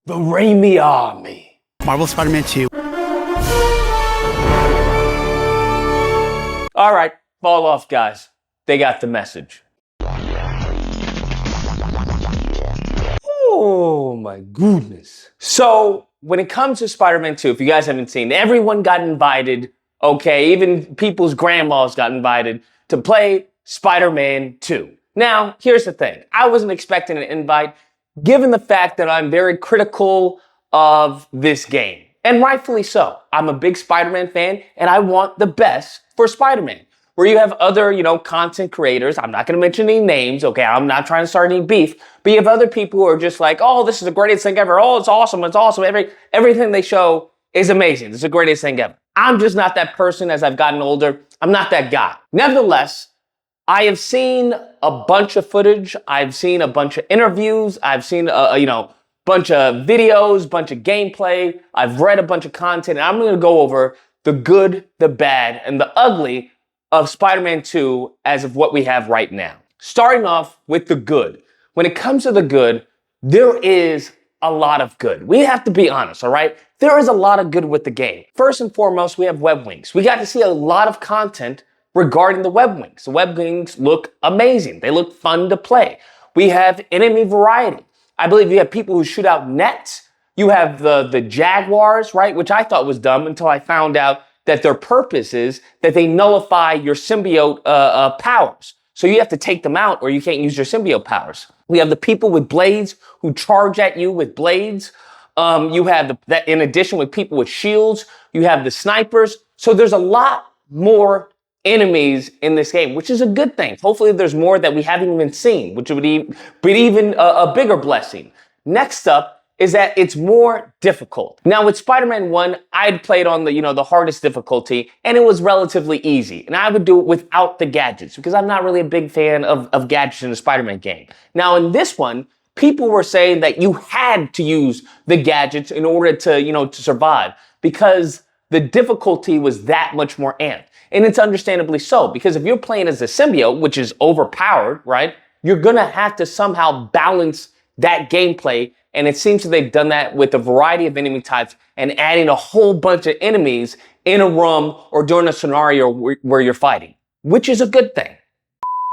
The Raimi Army. Marvel Spider-Man 2. All right, fall off, guys. They got the message. Oh my goodness. So when it comes to Spider-Man 2, if you guys haven't seen, everyone got invited, okay, even people's grandmas got invited to play Spider-Man 2. Now, here's the thing. I wasn't expecting an invite, given the fact that I'm very critical of this game. And rightfully so. I'm a big Spider-Man fan, and I want the best for Spider-Man. Where you have other, content creators, I'm not going to mention any names, okay, I'm not trying to start any beef, but you have other people who are just like, oh, this is the greatest thing ever, oh, it's awesome, everything they show is amazing, this is the greatest thing ever. I'm just not that person as I've gotten older, I'm not that guy. Nevertheless, I have seen a bunch of footage, I've seen a bunch of interviews, I've seen, bunch of videos, bunch of gameplay, I've read a bunch of content, and I'm going to go over the good, the bad, and the ugly of Spider-Man 2 as of what we have right now. Starting off with the good. When it comes to the good, there is a lot of good. We have to be honest, all right? There is a lot of good with the game. First and foremost, we have web wings. We got to see a lot of content regarding the web wings. The web wings look amazing. They look fun to play. We have enemy variety. I believe you have people who shoot out nets. You have the jaguars, right? Which I thought was dumb until I found out that their purpose is that they nullify your symbiote powers. So you have to take them out or you can't use your symbiote powers. We have the people with blades who charge at you with blades. You have that in addition with people with shields. You have the snipers. So there's a lot more enemies in this game, which is a good thing. Hopefully there's more that we haven't even seen, which would be even a bigger blessing. Next up is that it's more difficult. Now with Spider-Man 1, I'd played on the hardest difficulty and it was relatively easy. And I would do it without the gadgets because I'm not really a big fan of gadgets in a Spider-Man game. Now in this one, people were saying that you had to use the gadgets in order to survive because the difficulty was that much more amped. And it's understandably so because if you're playing as a symbiote, which is overpowered, right? You're gonna have to somehow balance that gameplay. And it seems that they've done that with a variety of enemy types and adding a whole bunch of enemies in a room or during a scenario where you're fighting, which is a good thing.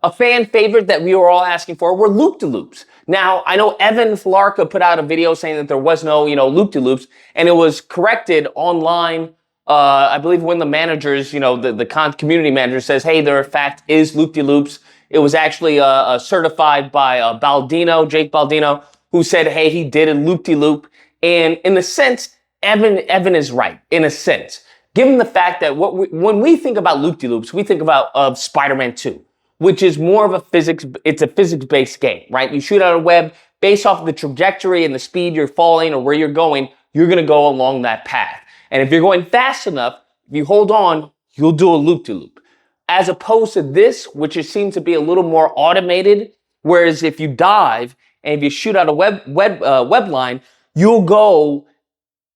A fan favorite that we were all asking for were loop-de-loops. Now, I know Evan Flarka put out a video saying that there was no, loop-de-loops, and it was corrected online. I believe when the managers, the community manager says, hey, there in fact is loop-de-loops. It was actually certified by Jake Baldino, who said, hey, he did a loop-de-loop. And in a sense, Evan is right, in a sense. Given the fact that when we think about loop-de-loops, we think about Spider-Man 2, which is more of a physics-based game, right? You shoot out a web based off of the trajectory and the speed you're falling or where you're going, you're gonna go along that path. And if you're going fast enough, if you hold on, you'll do a loop-de-loop. As opposed to this, which it seems to be a little more automated, whereas if you dive, and if you shoot out a web line, you'll go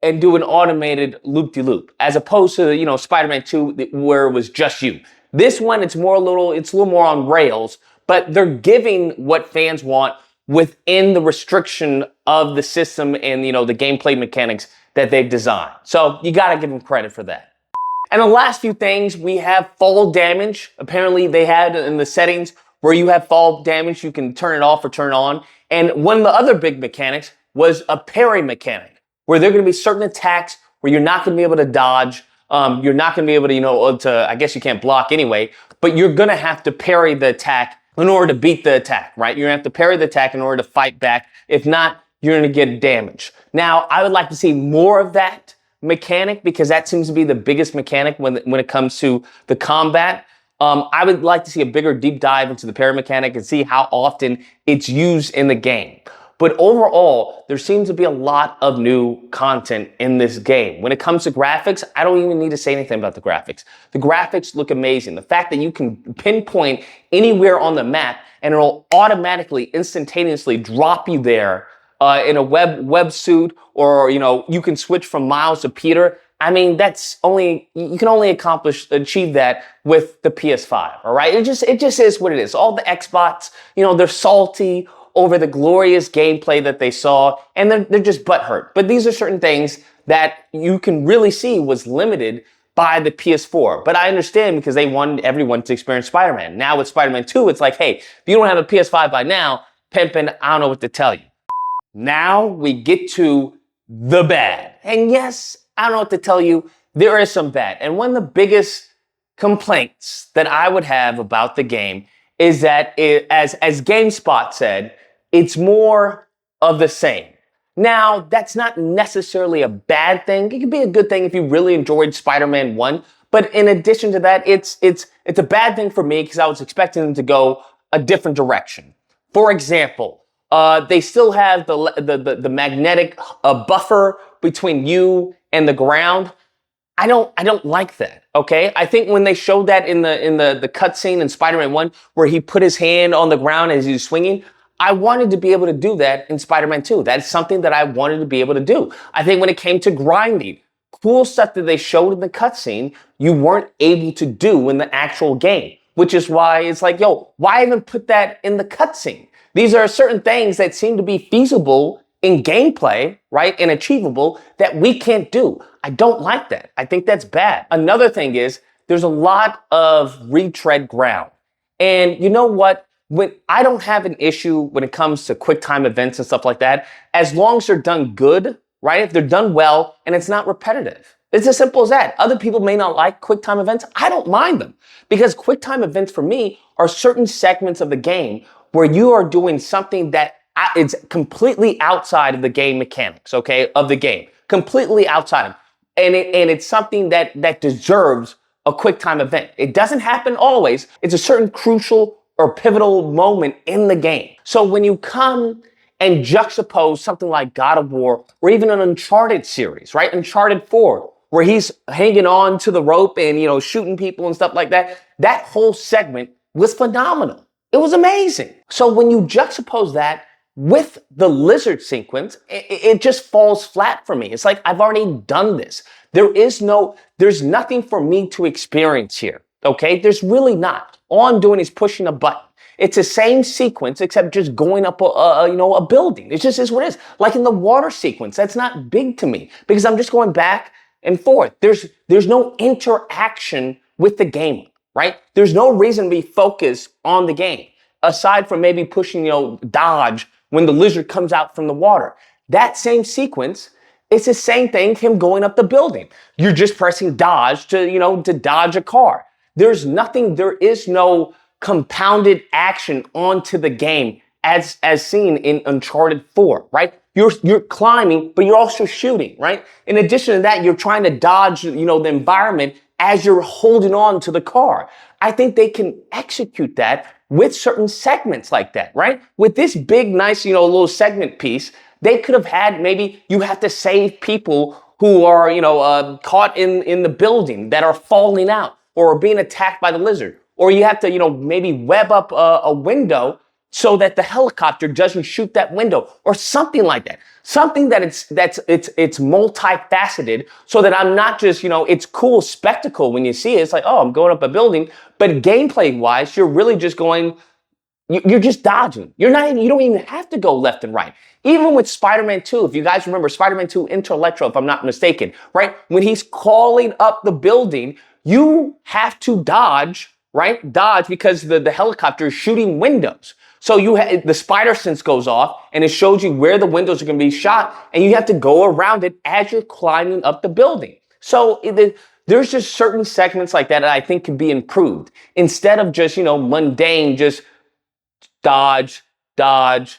and do an automated loop-de-loop, as opposed to Spider-Man 2 where it was just you. This one, it's a little more on rails, but they're giving what fans want within the restriction of the system and the gameplay mechanics that they've designed. So you gotta give them credit for that. And the last few things, we have fall damage. Apparently they had in the settings where you have fall damage, you can turn it off or turn it on. And one of the other big mechanics was a parry mechanic, where there are going to be certain attacks where you're not going to be able to dodge. You're not going to be able to, I guess you can't block anyway, but you're going to have to parry the attack in order to beat the attack, right? You're going to have to parry the attack in order to fight back. If not, you're going to get damage. Now, I would like to see more of that mechanic because that seems to be the biggest mechanic when it comes to the combat. I would like to see a bigger deep dive into the parry mechanic and see how often it's used in the game. But overall, there seems to be a lot of new content in this game. When it comes to graphics, I don't even need to say anything about the graphics. The graphics look amazing. The fact that you can pinpoint anywhere on the map and it'll automatically, instantaneously drop you there in a web suit, or you can switch from Miles to Peter. I mean, you can only achieve that with the PS5, all right? It just is what it is. All the Xbox, they're salty. over the glorious gameplay that they saw, and they're just butthurt. But these are certain things that you can really see was limited by the PS4. But I understand because they wanted everyone to experience Spider-Man. Now with Spider-Man 2, it's like, hey, if you don't have a PS5 by now, pimpin', I don't know what to tell you. Now we get to the bad. And yes, I don't know what to tell you. There is some bad. And one of the biggest complaints that I would have about the game is that, as GameSpot said, it's more of the same. Now, that's not necessarily a bad thing. It could be a good thing if you really enjoyed Spider-Man 1. But in addition to that, it's a bad thing for me because I was expecting them to go a different direction. For example, they still have the magnetic buffer between you and the ground. I don't like that. Okay, I think when they showed that in the cutscene in Spider-Man 1, where he put his hand on the ground as he was swinging, I wanted to be able to do that in Spider-Man 2. That's something that I wanted to be able to do. I think when it came to grinding, cool stuff that they showed in the cutscene, you weren't able to do in the actual game, which is why it's like, yo, why even put that in the cutscene? These are certain things that seem to be feasible in gameplay, right, and achievable that we can't do. I don't like that. I think that's bad. Another thing is there's a lot of retread ground. And you know what? When I don't have an issue when it comes to quick time events and stuff like that, as long as they're done good, right? If they're done well and it's not repetitive. It's as simple as that. Other people may not like quick time events. I don't mind them because quick time events for me are certain segments of the game where you are doing something that is completely outside of the game mechanics, okay, of the game, completely outside of it. And it's something that deserves a quick time event. It doesn't happen always. It's a certain crucial or pivotal moment in the game. So when you come and juxtapose something like God of War or even an Uncharted series, right? Uncharted 4, where he's hanging on to the rope and, shooting people and stuff like that, that whole segment was phenomenal. It was amazing. So when you juxtapose that with the lizard sequence, it just falls flat for me. It's like, I've already done this. There's nothing for me to experience here. Okay? There's really not. All I'm doing is pushing a button. It's the same sequence, except just going up a building. It just is what it is. Like in the water sequence, that's not big to me because I'm just going back and forth. There's no interaction with the game, right? There's no reason to be focused on the game aside from maybe pushing, dodge when the lizard comes out from the water. That same sequence, it's the same thing, him going up the building. You're just pressing dodge to dodge a car. There is no compounded action onto the game as seen in Uncharted 4, right? You're climbing, but you're also shooting, right? In addition to that, you're trying to dodge, the environment as you're holding on to the car. I think they can execute that with certain segments like that, right? With this big, nice, little segment piece, they could have had maybe you have to save people who are, caught in the building that are falling out or are being attacked by the lizard. Or you have to, maybe web up a window so that the helicopter doesn't shoot that window or something like that. Something that it's multifaceted so that I'm not just, it's cool spectacle when you see it. It's like, oh, I'm going up a building. But gameplay wise, you're really just you're just dodging. You don't even have to go left and right. Even with Spider-Man 2, if you guys remember Spider-Man 2 Electro, if I'm not mistaken, right? When he's crawling up the building, you have to dodge, right? Dodge because the helicopter is shooting windows. So the spider sense goes off and it shows you where the windows are going to be shot and you have to go around it as you're climbing up the building. So there's just certain segments like that I think can be improved instead of just, mundane, just dodge, dodge,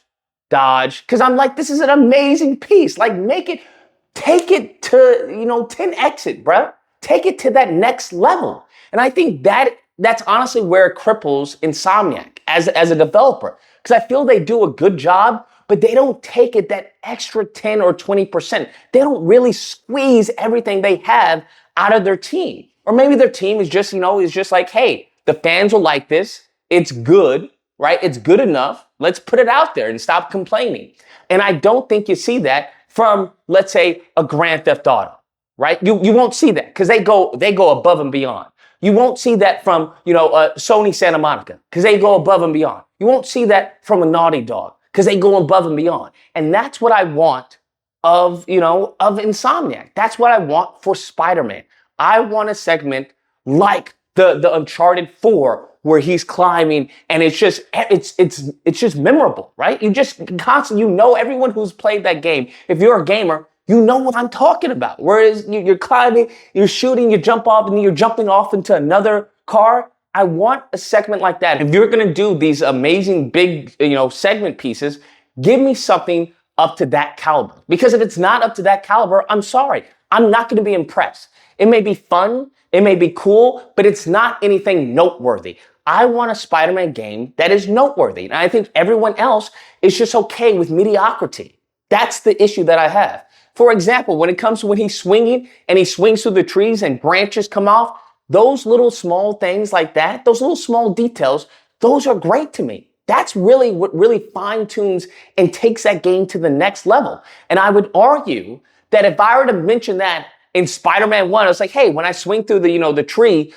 dodge. Cause I'm like, this is an amazing piece. Like take it to, 10x it, bruh. Take it to that next level. And I think that's honestly where it cripples Insomniac as a developer. Because I feel they do a good job, but they don't take it that extra 10 or 20%. They don't really squeeze everything they have out of their team. Or maybe their team is just, is just like, hey, the fans will like this. It's good, right? It's good enough. Let's put it out there and stop complaining. And I don't think you see that from, let's say, a Grand Theft Auto, right? You won't see that because they go above and beyond. You won't see that from, Sony Santa Monica because they go above and beyond. You won't see that from a Naughty Dog because because they go above and beyond. And that's what I want of Insomniac. That's what I want for Spider-Man. I want a segment like the Uncharted 4 where he's climbing and it's just memorable, right? You just constantly, everyone who's played that game, if you're a gamer, you know what I'm talking about. Whereas you're climbing, you're shooting, you jump off, and you're jumping off into another car. I want a segment like that. If you're gonna do these amazing big, segment pieces, give me something up to that caliber. Because if it's not up to that caliber, I'm sorry. I'm not gonna be impressed. It may be fun, it may be cool, but it's not anything noteworthy. I want a Spider-Man game that is noteworthy. And I think everyone else is just okay with mediocrity. That's the issue that I have. For example, when it comes to when he's swinging and he swings through the trees and branches come off, those little small things like that, those little small details, those are great to me. That's really what really fine-tunes and takes that game to the next level. And I would argue that if I were to mention that in Spider-Man 1, it's like, hey, when I swing through the tree,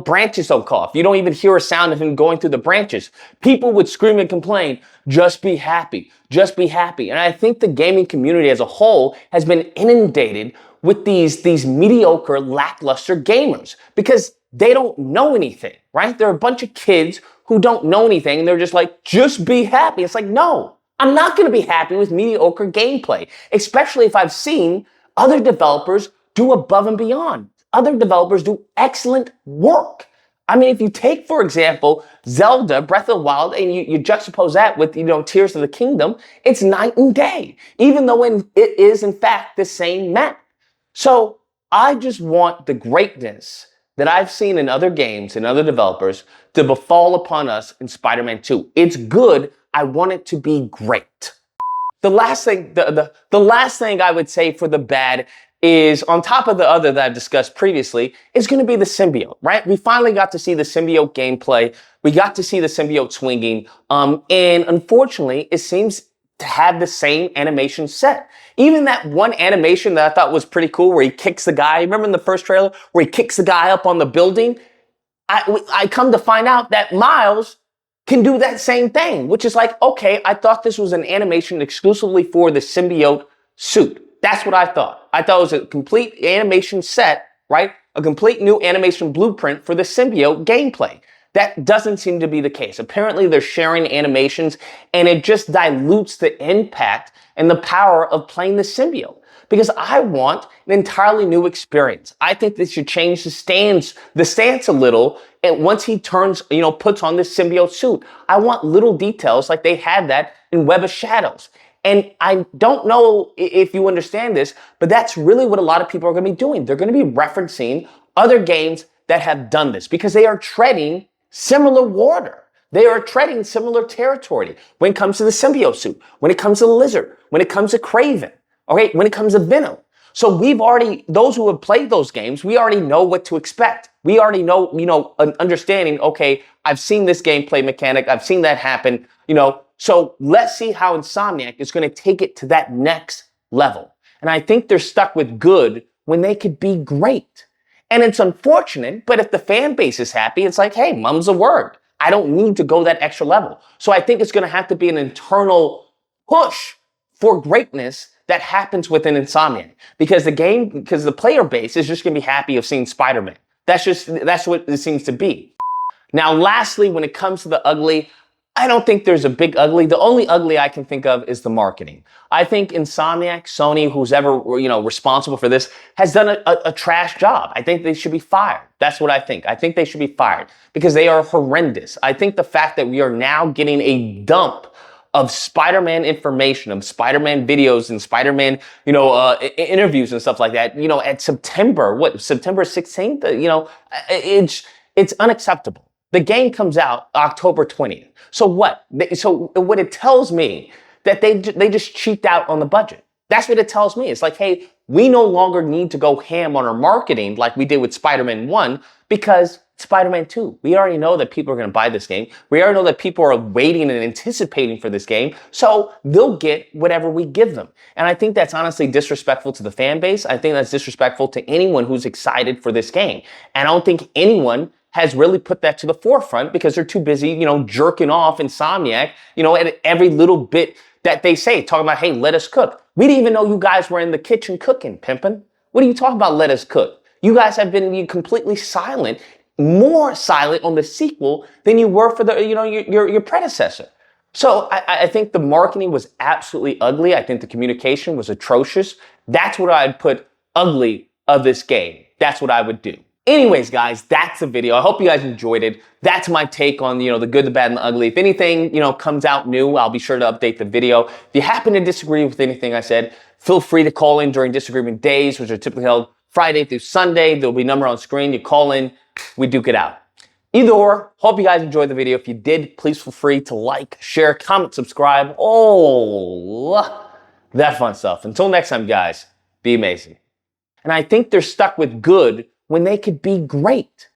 branches don't cough. You don't even hear a sound of him going through the branches. People would scream and complain, just be happy, just be happy. And I think the gaming community as a whole has been inundated with these mediocre, lackluster gamers because they don't know anything, right? They're a bunch of kids who don't know anything and they're just like, just be happy. It's like, no, I'm not going to be happy with mediocre gameplay, especially if I've seen other developers do above and beyond. Other developers do excellent work. I mean, if you take, for example, Zelda, Breath of the Wild, and you juxtapose that with, Tears of the Kingdom, it's night and day, even though it is, in fact, the same map. So I just want the greatness that I've seen in other games and other developers to befall upon us in Spider-Man 2. It's good. I want it to be great. The last thing I would say for the bad is, on top of the other that I've discussed previously, is going to be the symbiote, right? We finally got to see the symbiote gameplay. We got to see the symbiote swinging. And unfortunately, it seems to have the same animation set. Even that one animation that I thought was pretty cool where he kicks the guy. Remember in the first trailer where he kicks the guy up on the building? I come to find out that Miles can do that same thing, which is like, okay, I thought this was an animation exclusively for the symbiote suit. That's what I thought. I thought it was a complete animation set, right? A complete new animation blueprint for the symbiote gameplay. That doesn't seem to be the case. Apparently they're sharing animations and it just dilutes the impact and the power of playing the symbiote. Because I want an entirely new experience. I think they should change the stance a little. And once he turns, puts on this symbiote suit, I want little details like they had that in Web of Shadows. And I don't know if you understand this, but that's really what a lot of people are going to be doing. They're going to be referencing other games that have done this because they are treading similar water. They are treading similar territory when it comes to the symbiote suit, when it comes to the Lizard, when it comes to Kraven, okay, when it comes to Venom. So those who have played those games, we already know what to expect. We already know, an understanding, okay, I've seen this gameplay mechanic, I've seen that happen, So let's see how Insomniac is going to take it to that next level. And I think they're stuck with good when they could be great. And it's unfortunate, but if the fan base is happy, it's like, hey, mum's a word. I don't need to go that extra level. So I think it's going to have to be an internal push for greatness that happens within Insomniac. Because the player base is just going to be happy of seeing Spider-Man. That's what it seems to be. Now, lastly, when it comes to the ugly, I don't think there's a big ugly. The only ugly I can think of is the marketing. I think Insomniac, Sony, who's ever, responsible for this, has done a trash job. I think they should be fired. That's what I think. I think they should be fired because they are horrendous. I think the fact that we are now getting a dump of Spider-Man information, of Spider-Man videos and Spider-Man, interviews and stuff like that, at September 16th, it's unacceptable. The game comes out October 20th. So what? So what it tells me that they just cheaped out on the budget. That's what it tells me. It's like, hey, we no longer need to go ham on our marketing like we did with Spider-Man 1 because Spider-Man 2. We already know that people are going to buy this game. We already know that people are waiting and anticipating for this game. So they'll get whatever we give them. And I think that's honestly disrespectful to the fan base. I think that's disrespectful to anyone who's excited for this game. And I don't think anyone has really put that to the forefront because they're too busy, jerking off Insomniac, at every little bit that they say, talking about, hey, let us cook. We didn't even know you guys were in the kitchen cooking, pimpin'. What are you talking about, let us cook? You guys have been completely silent, more silent on the sequel than you were for the, your predecessor. So I think the marketing was absolutely ugly. I think the communication was atrocious. That's what I'd put ugly of this game. That's what I would do. Anyways, guys, that's the video. I hope you guys enjoyed it. That's my take on, the good, the bad, and the ugly. If anything, comes out new, I'll be sure to update the video. If you happen to disagree with anything I said, feel free to call in during disagreement days, which are typically held Friday through Sunday. There'll be a number on screen. You call in, we duke it out. Either or, hope you guys enjoyed the video. If you did, please feel free to like, share, comment, subscribe. Oh, that fun stuff. Until next time, guys, be amazing. And I think they're stuck with good when they could be great.